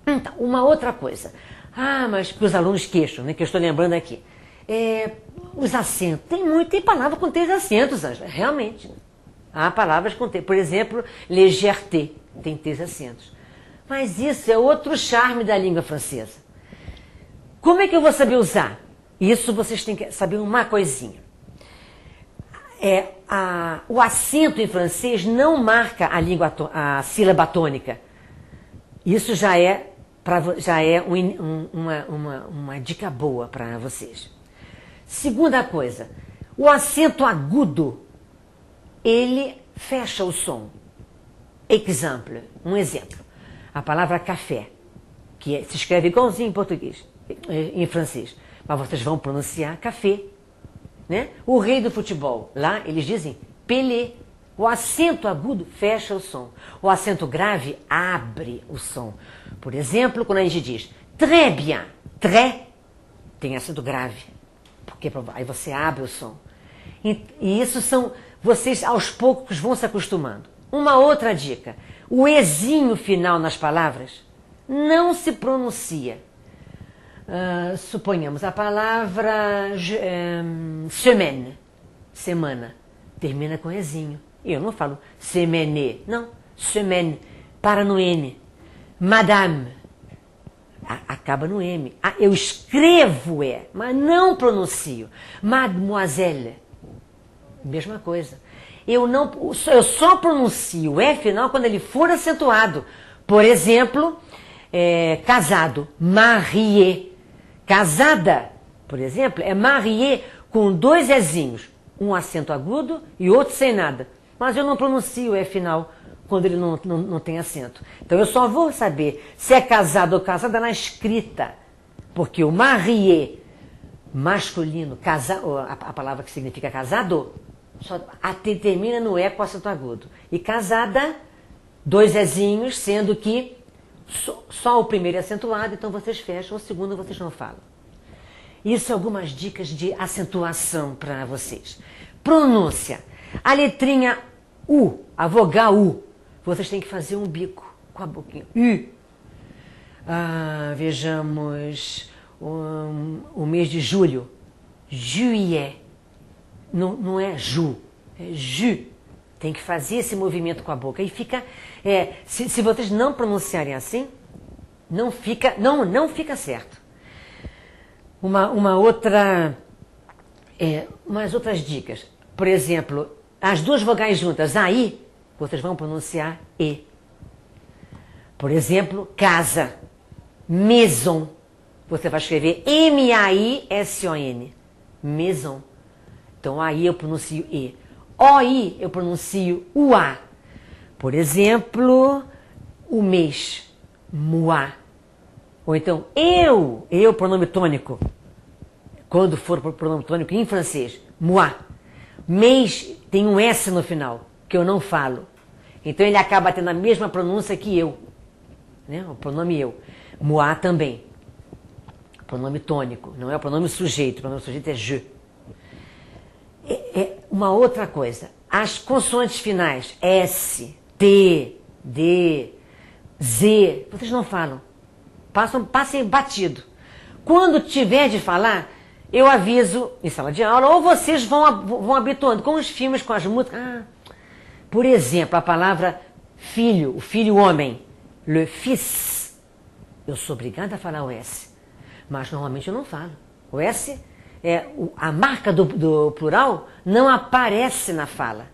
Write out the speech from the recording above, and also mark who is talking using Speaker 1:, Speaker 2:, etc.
Speaker 1: Então, uma outra coisa. Ah, mas que os alunos queixam, né? Que eu estou lembrando aqui. Os acentos. Tem palavra com 3 acentos, Ângela. Realmente. Há palavras com 3. Por exemplo, légèreté. Tem 3 acentos. Mas isso é outro charme da língua francesa. Como é que eu vou saber usar? Isso vocês têm que saber uma coisinha. O acento em francês não marca a sílaba tônica. Isso já é uma dica boa para vocês. Segunda coisa, o acento agudo, ele fecha o som. Exemple, um exemplo. A palavra café, que se escreve igualzinho em português, em francês, mas vocês vão pronunciar café. Né? O rei do futebol, lá eles dizem Pelé. O acento agudo fecha o som. O acento grave abre o som. Por exemplo, quando a gente diz très bien, très, tem acento grave. Porque aí você abre o som. E isso vocês aos poucos vão se acostumando. Uma outra dica, o ezinho final nas palavras não se pronuncia. Suponhamos a palavra semaine, semana, termina com ezinho. Eu não falo semaine, não, semaine, para no N. Madame, acaba no M. Eu escrevo mas não pronuncio. Mademoiselle, mesma coisa. Eu só pronuncio o E final quando ele for acentuado. Por exemplo, casado, marié. Casada, por exemplo, é marié com 2 ezinhos. Um acento agudo e outro sem nada. Mas eu não pronuncio o E final quando ele não tem acento. Então eu só vou saber se é casado ou casada na escrita. Porque o marié masculino, a palavra que significa casado, termina no E com acento agudo. E casada, 2 ezinhos, sendo que só o primeiro é acentuado, então vocês fecham, o segundo vocês não falam. Isso algumas dicas de acentuação para vocês. Pronúncia. A letrinha U, a vogal U, vocês têm que fazer um bico com a boquinha. U. Vejamos o mês de julho. Juillet. Não é ju, é ju. Tem que fazer esse movimento com a boca. E fica. Se vocês não pronunciarem assim, não fica certo. Umas outras dicas. Por exemplo, as 2 vogais juntas, aí, vocês vão pronunciar E. Por exemplo, casa, maison. Você vai escrever M-A-I-S-O-N. Maison. Então, aí eu pronuncio E. O-I eu pronuncio U-A. Por exemplo, o mês, mois. Ou então, eu pronome tônico. Quando for pronome tônico em francês, moi. Mês tem um S no final, que eu não falo. Então ele acaba tendo a mesma pronúncia que eu. Né? O pronome eu. Moi também. Pronome tônico, não é o pronome sujeito. O pronome sujeito é je. Uma outra coisa, as consoantes finais, S, T, D, Z, vocês não falam. Passem batido. Quando tiver de falar, eu aviso em sala de aula, ou vocês vão habituando com os filmes, com as músicas. Por exemplo, a palavra filho, o filho homem, le fils. Eu sou obrigada a falar o S, mas normalmente eu não falo. O S, a marca do plural não aparece na fala.